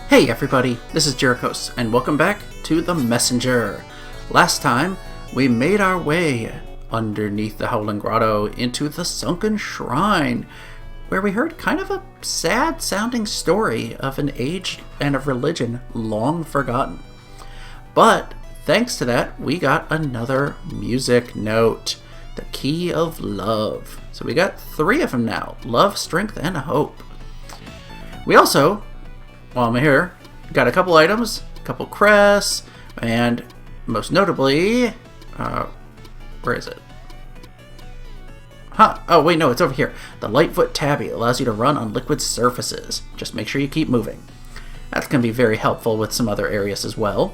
Hey everybody, this is Jerichos, and welcome back to The Messenger. Last time, we made our way underneath the Howling Grotto into the Sunken Shrine, where we heard kind of a sad-sounding story of an age and a religion long forgotten. But, thanks to that, we got another music note, the Key of Love. So we got 3 of them now, love, strength, and hope. We also, while I'm here, got a couple items, a couple crests, and most notably, where is it? Oh wait, no, it's over here. The Lightfoot Tabby allows you to run on liquid surfaces. Just make sure you keep moving. That's going to be very helpful with some other areas as well.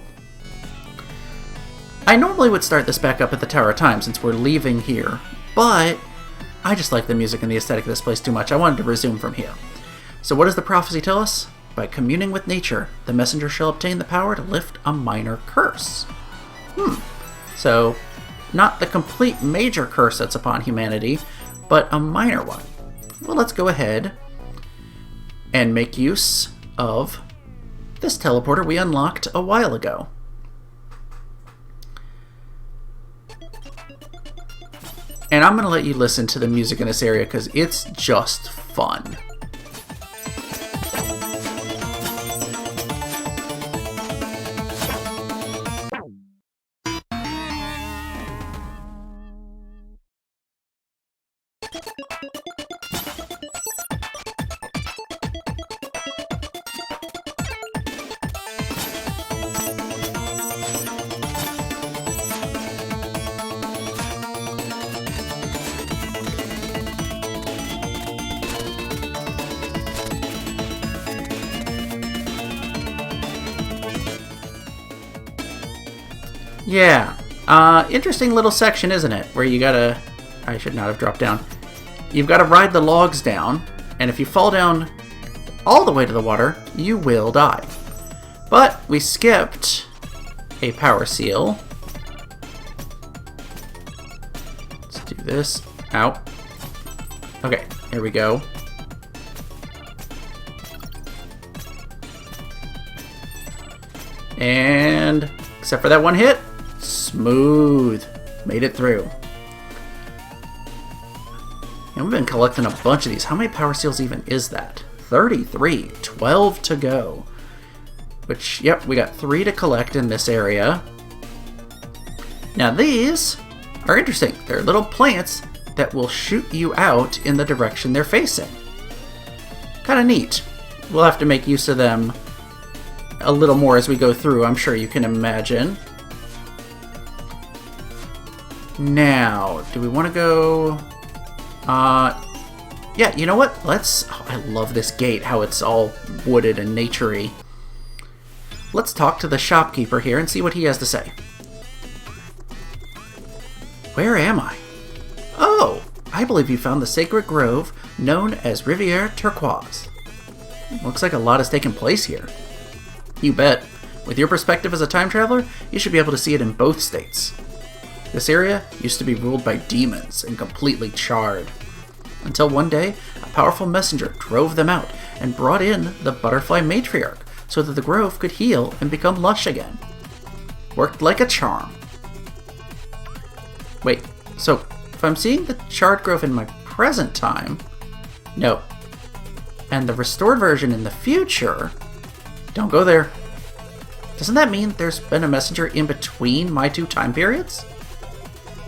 I normally would start this back up at the Tower of Time since we're leaving here, but I just like the music and the aesthetic of this place too much. I wanted to resume from here. So what does the prophecy tell us? By communing with nature, the messenger shall obtain the power to lift a minor curse. So, not the complete major curse that's upon humanity, but a minor one. Well, let's go ahead and make use of this teleporter we unlocked a while ago. And I'm going to let you listen to the music in this area because it's just fun. Yeah, interesting little section, isn't it? Where you gotta... I should not have dropped down. You've got to ride the logs down, and if you fall down all the way to the water, you will die. But we skipped a power seal. Let's do this. Ow. Okay, here we go. And except for that one hit, smooth. Made it through. And we've been collecting a bunch of these. How many power seals even is that? 33. 12 to go. Which, yep, we got 3 to collect in this area. Now these are interesting. They're little plants that will shoot you out in the direction they're facing. Kind of neat. We'll have to make use of them a little more as we go through, I'm sure you can imagine. Now, do we want to go... yeah, you know what? Let's... Oh, I love this gate, how it's all wooded and naturey. Let's talk to the shopkeeper here and see what he has to say. Where am I? Oh, I believe you found the sacred grove known as Rivière Turquoise. Looks like a lot has taken place here. You bet. With your perspective as a time traveler, you should be able to see it in both states. This area used to be ruled by demons and completely charred. Until one day, a powerful messenger drove them out and brought in the butterfly matriarch so that the grove could heal and become lush again. Worked like a charm. Wait, so if I'm seeing the charred grove in my present time, no. And the restored version in the future, don't go there. Doesn't that mean there's been a messenger in between my 2 time periods?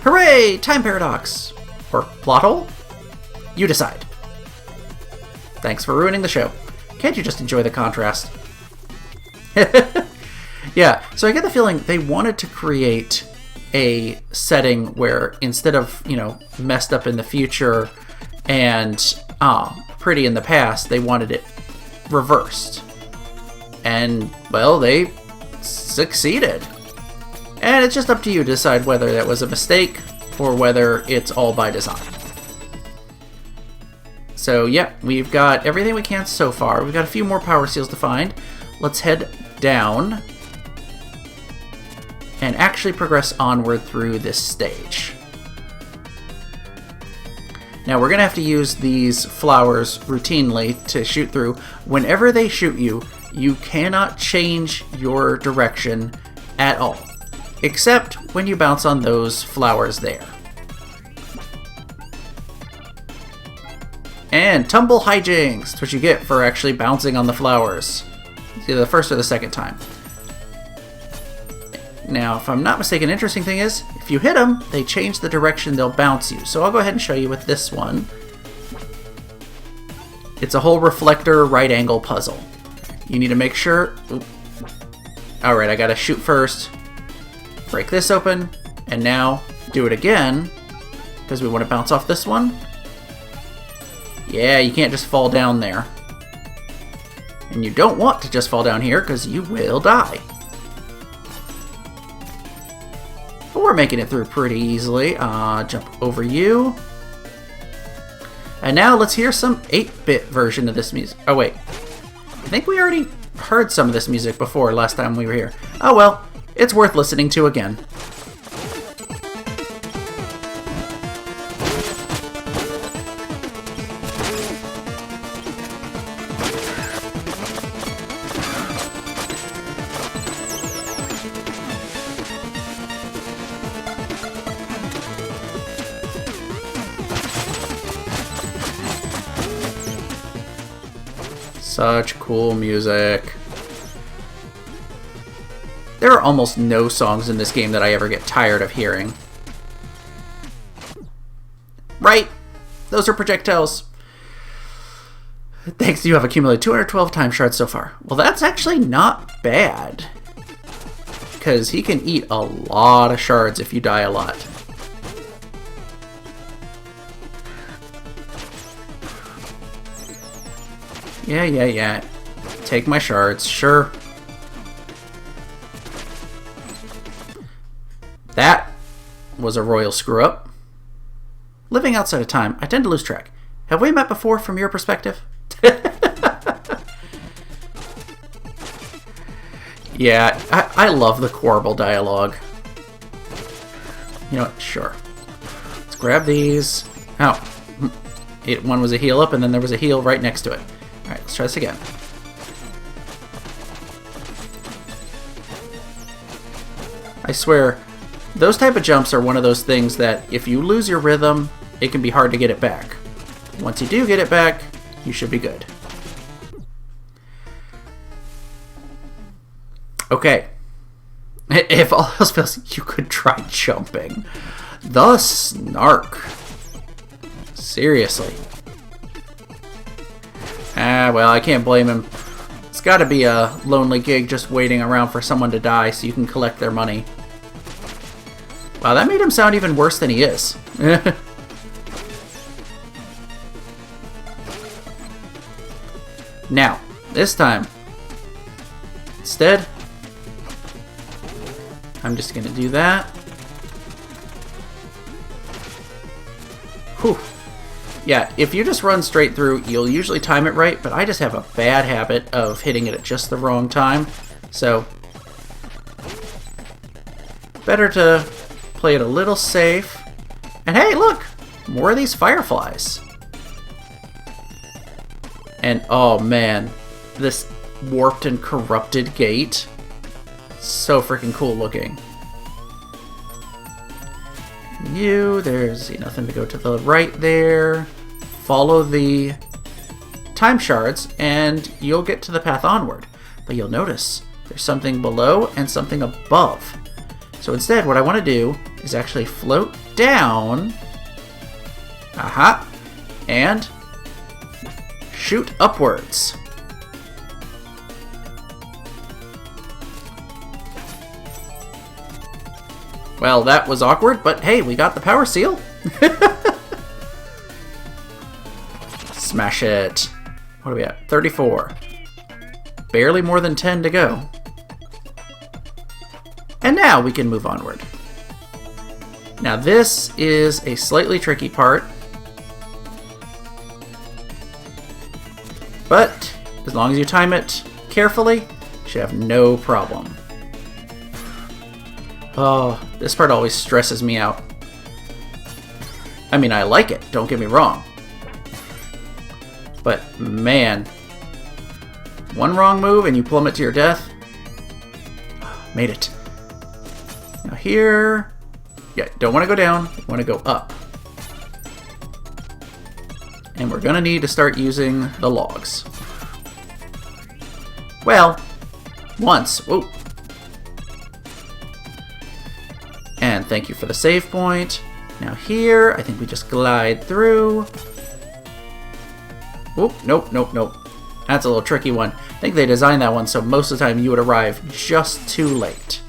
Hooray! Time paradox! Or plot hole? You decide. Thanks for ruining the show. Can't you just enjoy the contrast? Yeah, so I get the feeling they wanted to create a setting where instead of, messed up in the future and pretty in the past, they wanted it reversed. And, well, they succeeded. And it's just up to you to decide whether that was a mistake or whether it's all by design. So, yeah, we've got everything we can so far. We've got a few more power seals to find. Let's head down and actually progress onward through this stage. Now we're going to have to use these flowers routinely to shoot through. Whenever they shoot you, you cannot change your direction at all, except when you bounce on those flowers there. And Tumble Hijinx! That's what you get for actually bouncing on the flowers. It's either the first or the second time. Now, if I'm not mistaken, interesting thing is, if you hit them, they change the direction they'll bounce you. So I'll go ahead and show you with this one. It's a whole reflector right angle puzzle. You need to make sure... Alright, I gotta shoot first. Break this open. And now, do it again. Because we want to bounce off this one. Yeah, you can't just fall down there. And you don't want to just fall down here, because you will die. But we're making it through pretty easily. Jump over you. And now let's hear some 8-bit version of this music. Oh wait, I think we already heard some of this music before last time we were here. Oh well, it's worth listening to again. Such cool music. There are almost no songs in this game that I ever get tired of hearing. Right? Those are projectiles. Thanks, you have accumulated 212 time shards so far. Well, that's actually not bad. Because he can eat a lot of shards if you die a lot. Yeah. Take my shards, sure. That was a royal screw-up. Living outside of time, I tend to lose track. Have we met before from your perspective? Yeah, I love the Quarble dialogue. You know what? Sure. Let's grab these. Oh. One was a heal up, and then there was a heal right next to it. Alright, let's try this again. I swear, those type of jumps are one of those things that if you lose your rhythm, it can be hard to get it back. Once you do get it back, you should be good. Okay. If all else fails, you could try jumping. The snark. Seriously. Well, I can't blame him. It's got to be a lonely gig just waiting around for someone to die so you can collect their money. Wow, that made him sound even worse than he is. Now, this time, instead, I'm just going to do that. Whew. Yeah, if you just run straight through, you'll usually time it right, but I just have a bad habit of hitting it at just the wrong time. So, better to play it a little safe. And hey, look! More of these fireflies. And oh man, this warped and corrupted gate. So freaking cool looking. There's nothing to go to the right there. Follow the time shards and you'll get to the path onward. But you'll notice there's something below and something above. So instead, what I want to do is actually float down. Aha. And shoot upwards. Well, that was awkward, but hey, we got the power seal. Smash it. What are we at? 34. Barely more than 10 to go. And now we can move onward. Now this is a slightly tricky part. But as long as you time it carefully, you should have no problem. Oh, this part always stresses me out. I mean, I like it, don't get me wrong. But man, One wrong move and you plummet to your death. Made it. Now here... Yeah, don't want to go down. You want to go up. And we're going to need to start using the logs. Well, once. Whoa. And thank you for the save point. Now here, I think we just glide through. Oop, nope, nope, nope. That's a little tricky one. I think they designed that one so most of the time you would arrive just too late.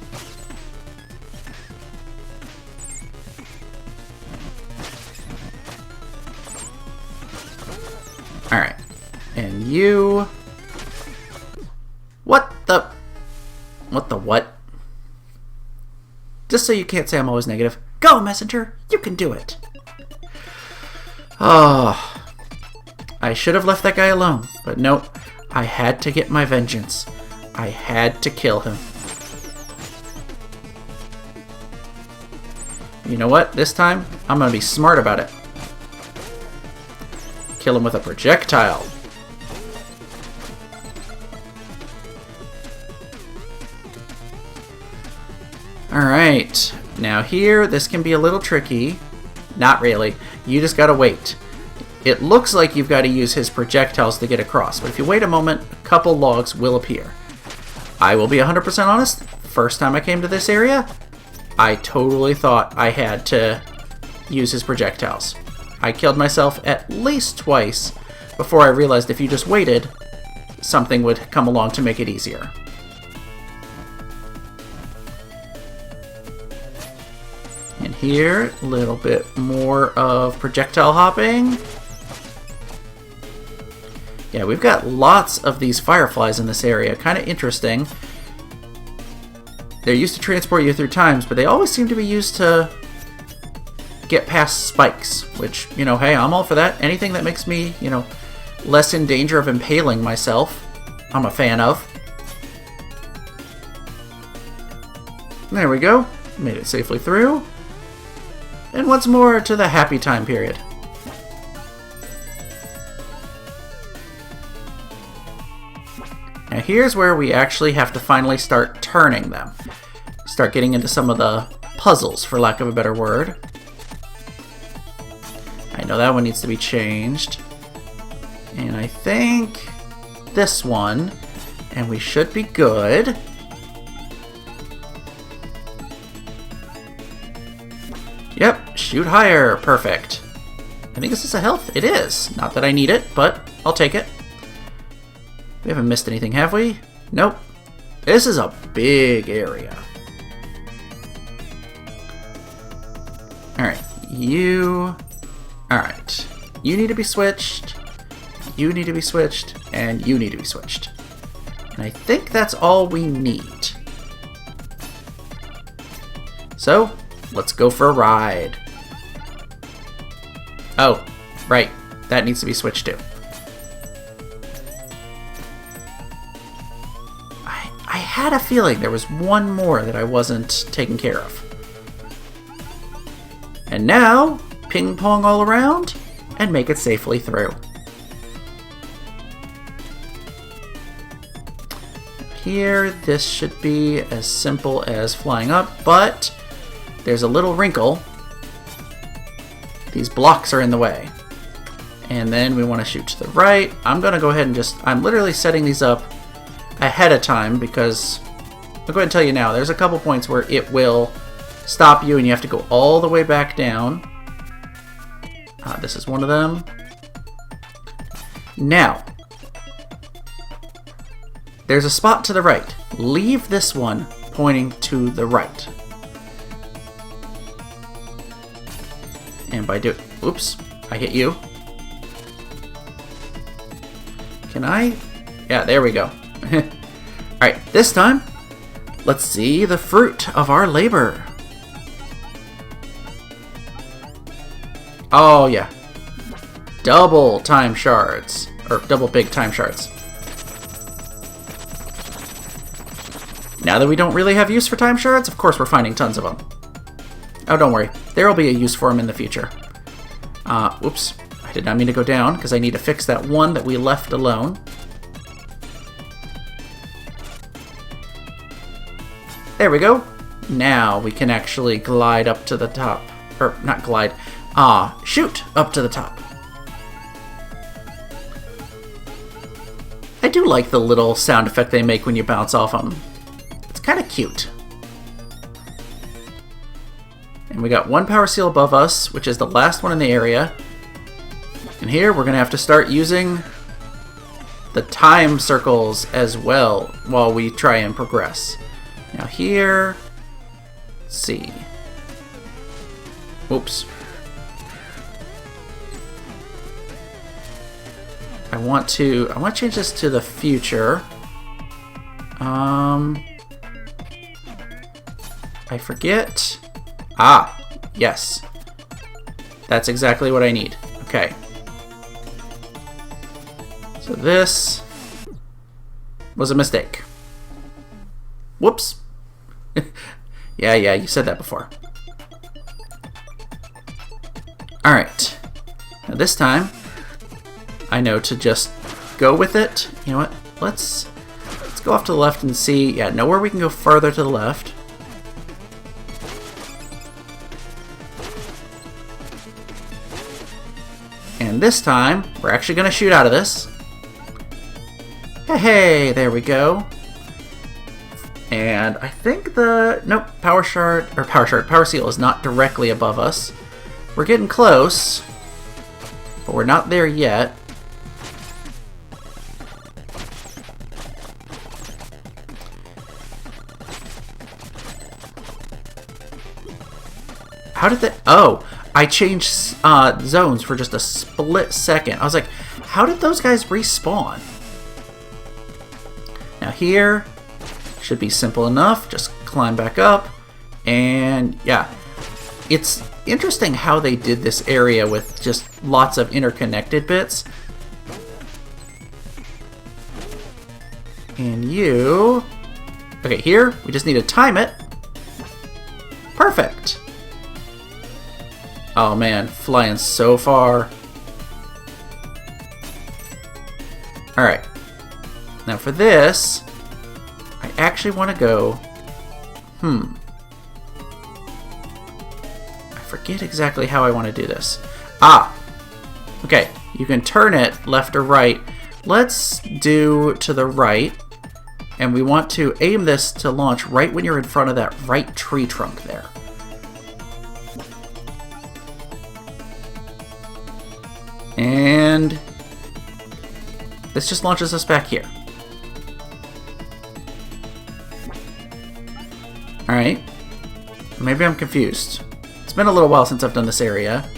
Alright. And you... What the... What the what? Just so you can't say I'm always negative. Go, messenger! You can do it! Oh... I should have left that guy alone, but nope. I had to get my vengeance. I had to kill him. You know what? This time, I'm gonna be smart about it. Kill him with a projectile. Alright. Now here, this can be a little tricky. Not really. You just gotta wait. It looks like you've got to use his projectiles to get across, but if you wait a moment, a couple logs will appear. I will be 100% honest, first time I came to this area, I totally thought I had to use his projectiles. I killed myself at least twice before I realized if you just waited, something would come along to make it easier. And here, a little bit more of projectile hopping. Yeah, we've got lots of these fireflies in this area. Kind of interesting. They're used to transport you through times, but they always seem to be used to get past spikes, which, you know, hey, I'm all for that. Anything that makes me, you know, less in danger of impaling myself, I'm a fan of. There we go. Made it safely through. And once more to the happy time period. Now here's where we actually have to finally start turning them. Start getting into some of the puzzles, for lack of a better word. I know that one needs to be changed. And I think this one. And we should be good. Yep, shoot higher. Perfect. I think this is a health. It is. Not that I need it, but I'll take it. We haven't missed anything, have we? Nope. This is a big area. Alright, you... Alright. You need to be switched. You need to be switched. And you need to be switched. And I think that's all we need. So, let's go for a ride. Oh, right. That needs to be switched too. I had a feeling there was one more that I wasn't taking care of. And now, ping pong all around, and make it safely through. Here, this should be as simple as flying up, but there's a little wrinkle. These blocks are in the way. And then we want to shoot to the right. I'm going to go ahead and I'm literally setting these up ahead of time because I'll go ahead and tell you now, there's a couple points where it will stop you and you have to go all the way back down. This is one of them. Now, there's a spot to the right. Leave this one pointing to the right. And by doing... Oops, I hit you. Can I? Yeah, there we go. Alright, this time, let's see the fruit of our labor. Oh, yeah. Double time shards. Or double big time shards. Now that we don't really have use for time shards, of course we're finding tons of them. Oh, don't worry. There will be a use for them in the future. Oops. I did not mean to go down, because I need to fix that one that we left alone. There we go. Now we can actually glide up to the top. Or, not glide. Shoot up to the top. I do like the little sound effect they make when you bounce off them. It's kind of cute. And we got one power seal above us, which is the last one in the area. And here we're going to have to start using the time circles as well while we try and progress. Now here, let's see. Oops. I want to change this to the future. I forget. Yes. That's exactly what I need. Okay. So this was a mistake. Whoops. Yeah, you said that before. Alright. Now this time, I know to just go with it. You know what? Let's go off to the left and see. Yeah, nowhere we can go further to the left. And this time, we're actually going to shoot out of this. Hey, there we go. And I think power seal is not directly above us. We're getting close, but we're not there yet. How did that? Oh, I changed zones for just a split second. I was like, how did those guys respawn? Now here, should be simple enough. Just climb back up. And yeah, it's interesting how they did this area with just lots of interconnected bits. And you... Okay, here, we just need to time it. Perfect. Oh man, flying so far. Alright. Now for this, I actually want to go... I forget exactly how I want to do this. Okay, you can turn it left or right. Let's do to the right. And we want to aim this to launch right when you're in front of that right tree trunk there. And this just launches us back here. Alright. Maybe I'm confused. It's been a little while since I've done this area.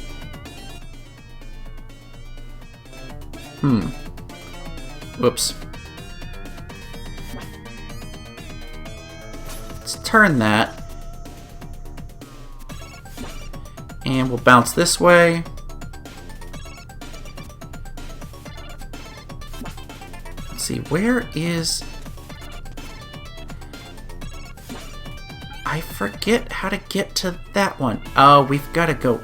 Whoops. Let's turn that. And we'll bounce this way. Let's see, where is... I forget how to get to that one. Oh, we've got to go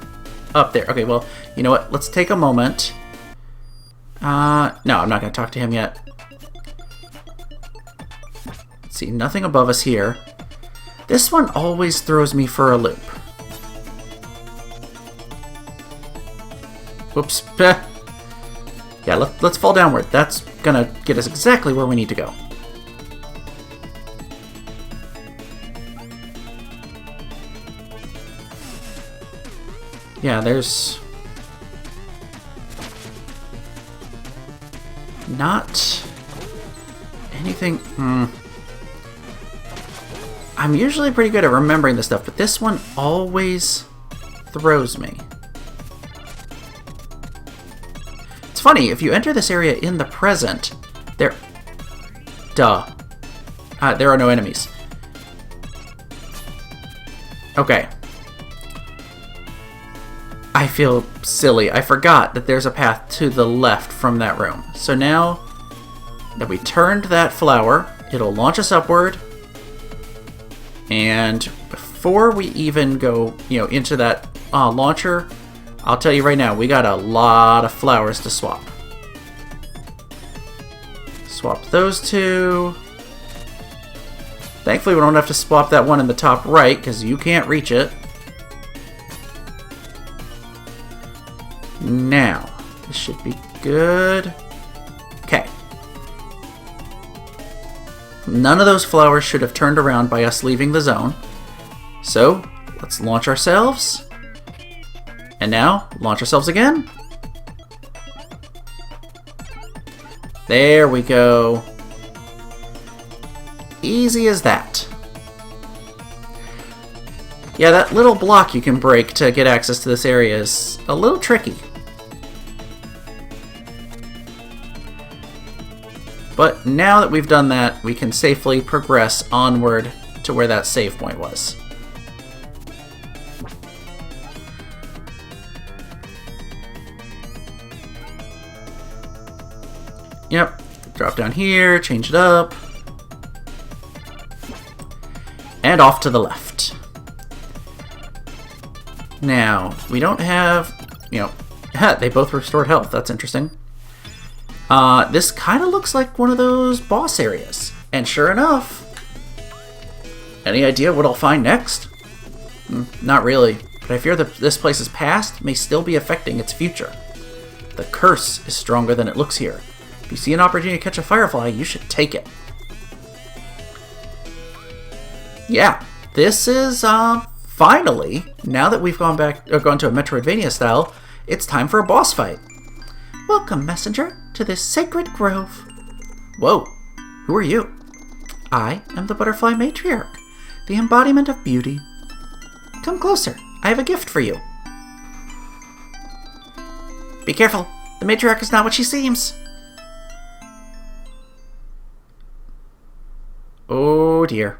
up there. Okay, well, you know what? Let's take a moment. No, I'm not going to talk to him yet. Let's see, nothing above us here. This one always throws me for a loop. Whoops. Yeah, let's fall downward. That's going to get us exactly where we need to go. Yeah, there's not anything. I'm usually pretty good at remembering this stuff, but this one always throws me. It's funny, if you enter this area in the present, there are no enemies. Okay. I feel silly. I forgot that there's a path to the left from that room. So now that we turned that flower, it'll launch us upward. And before we even go, into that launcher, I'll tell you right now, we got a lot of flowers to swap. Swap those two. Thankfully, we don't have to swap that one in the top right, because you can't reach it. Now, this should be good. Okay. None of those flowers should have turned around by us leaving the zone. So, let's launch ourselves. And now, launch ourselves again. There we go. Easy as that. Yeah, that little block you can break to get access to this area is a little tricky. But now that we've done that, we can safely progress onward to where that save point was. Yep, drop down here, change it up. And off to the left. Now, we don't have, they both restored health. That's interesting. This kind of looks like one of those boss areas. And sure enough, any idea what I'll find next? Not really, but I fear that this place's past may still be affecting its future. The curse is stronger than it looks here. If you see an opportunity to catch a firefly, you should take it. Yeah, this is, finally, now that we've gone to a Metroidvania style, it's time for a boss fight. Welcome, messenger, to this sacred grove. Whoa, who are you? I am the butterfly matriarch, the embodiment of beauty. Come closer, I have a gift for you. Be careful, the matriarch is not what she seems. Oh dear.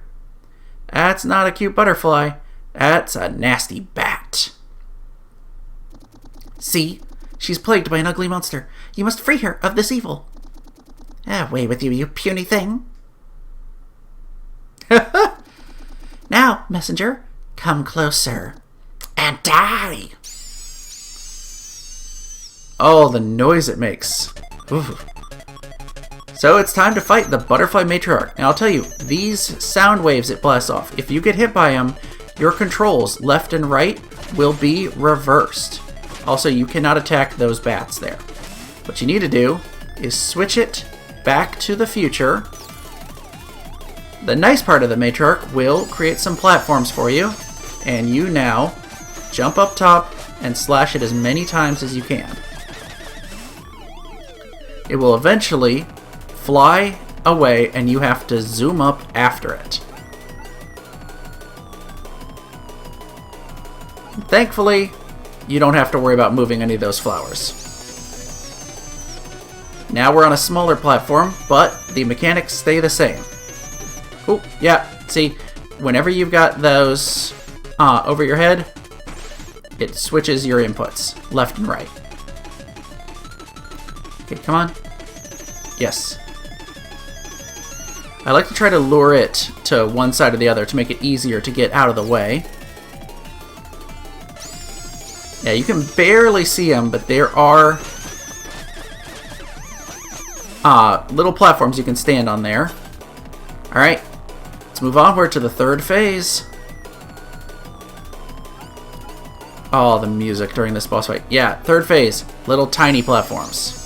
That's not a cute butterfly. That's a nasty bat. See? She's plagued by an ugly monster. You must free her of this evil. Away with you, you puny thing. Now, messenger, come closer. And die! Oh, the noise it makes. Ooh. So it's time to fight the Butterfly Matriarch. And I'll tell you, these sound waves it blasts off, if you get hit by them, your controls, left and right, will be reversed. Also, you cannot attack those bats there. What you need to do is switch it back to the future. The nice part of the Matriarch will create some platforms for you, and you now jump up top and slash it as many times as you can. It will eventually fly away, and you have to zoom up after it. Thankfully, you don't have to worry about moving any of those flowers. Now we're on a smaller platform, but the mechanics stay the same. Oh, yeah, see, whenever you've got those over your head, it switches your inputs, left and right. Okay, come on. Yes. I like to try to lure it to one side or the other to make it easier to get out of the way. Yeah, you can barely see them, but there are little platforms you can stand on there. Alright, let's move onward to the third phase. Oh, the music during this boss fight. Yeah, third phase, little tiny platforms.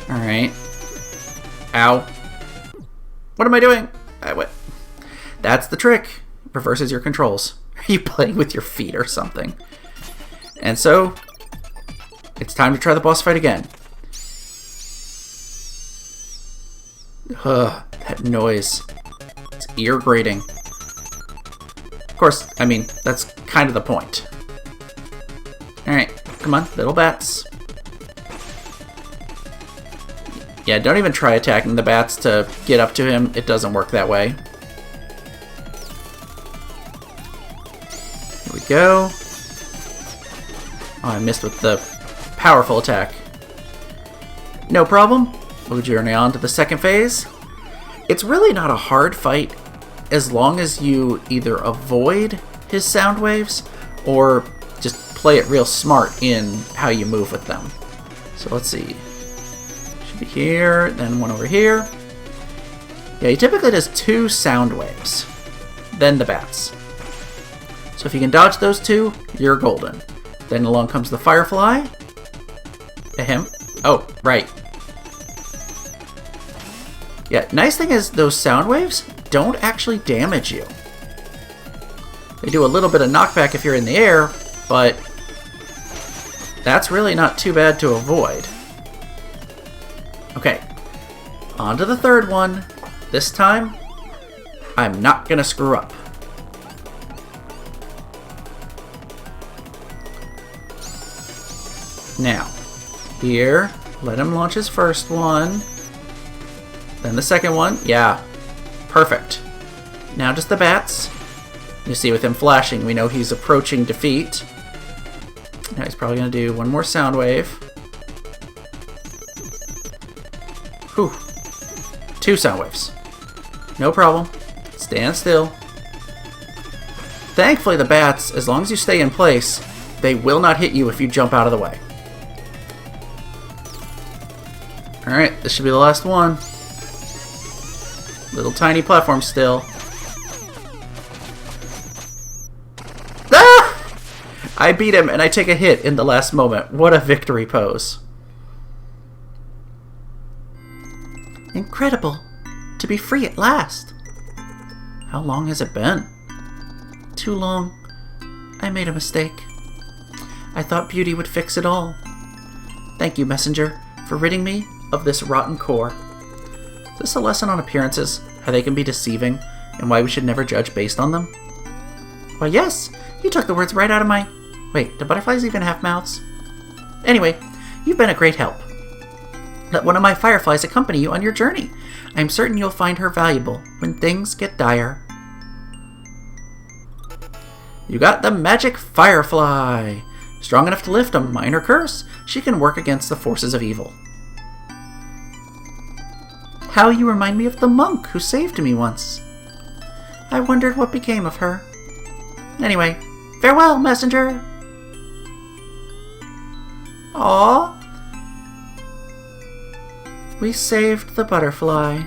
Alright. Ow. What am I doing? What? That's the trick. It reverses your controls. Are you playing with your feet or something? And so, it's time to try the boss fight again. Ugh, that noise. It's ear grating. Of course, I mean, that's kind of the point. Alright, come on, little bats. Yeah, don't even try attacking the bats to get up to him. It doesn't work that way. Here we go. Oh, I missed with the powerful attack. No problem. We'll journey on to the second phase. It's really not a hard fight as long as you either avoid his sound waves or just play it real smart in how you move with them. So let's see. over here, then one over here. Yeah, he typically does 2 sound waves, then the bats. So if you can dodge those 2, you're golden. Then along comes the firefly. Ahem. Oh, right. Yeah, nice thing is those sound waves don't actually damage you. They do a little bit of knockback if you're in the air, but that's really not too bad to avoid. Okay, on to the third one. This time, I'm not gonna screw up. Now, here, let him launch his first one. Then the second one. Yeah, perfect. Now just the bats. You see with him flashing, we know he's approaching defeat. Now he's probably going to do one more sound wave. Whew. 2 sound waves. No problem. Stand still. Thankfully the bats, as long as you stay in place, they will not hit you if you jump out of the way. Alright, this should be the last one. Little tiny platform still. Ah! I beat him and I take a hit in the last moment. What a victory pose. Incredible. To be free at last. How long has it been? Too long. I made a mistake. I thought beauty would fix it all. Thank you, messenger, for ridding me of this rotten core. Is this a lesson on appearances, how they can be deceiving, and why we should never judge based on them? Why, yes, you took the words right out of my... Wait, do butterflies even have mouths? Anyway, you've been a great help. Let one of my fireflies accompany you on your journey. I'm certain you'll find her valuable when things get dire. You got the magic firefly. Strong enough to lift a minor curse, she can work against the forces of evil. How you remind me of the monk who saved me once. I wondered what became of her. Anyway, farewell, messenger. Aww. We saved the butterfly.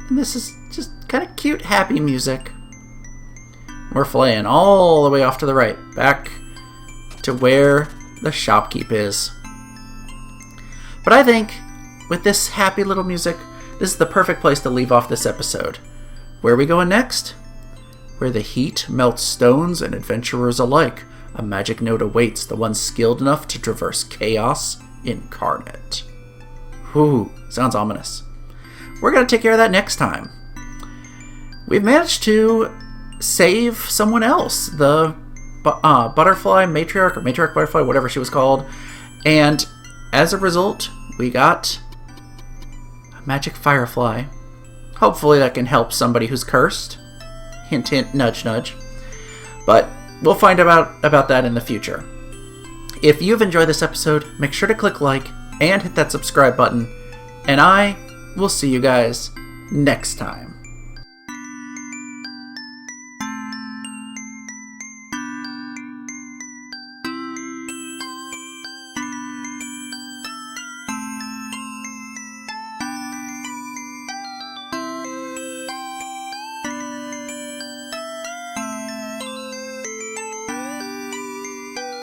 And this is just kind of cute, happy music. We're flying all the way off to the right, back to where the shopkeep is. But I think with this happy little music, this is the perfect place to leave off this episode. Where are we going next? Where the heat melts stones and adventurers alike. A magic note awaits the one skilled enough to traverse chaos incarnate. Whew, sounds ominous. We're going to take care of that next time. We've managed to save someone else. The butterfly matriarch, or matriarch butterfly, whatever she was called. And as a result, we got a magic firefly. Hopefully that can help somebody who's cursed. Hint, hint, nudge, nudge. But we'll find out about that in the future. If you've enjoyed this episode, make sure to click like and hit that subscribe button. And I will see you guys next time.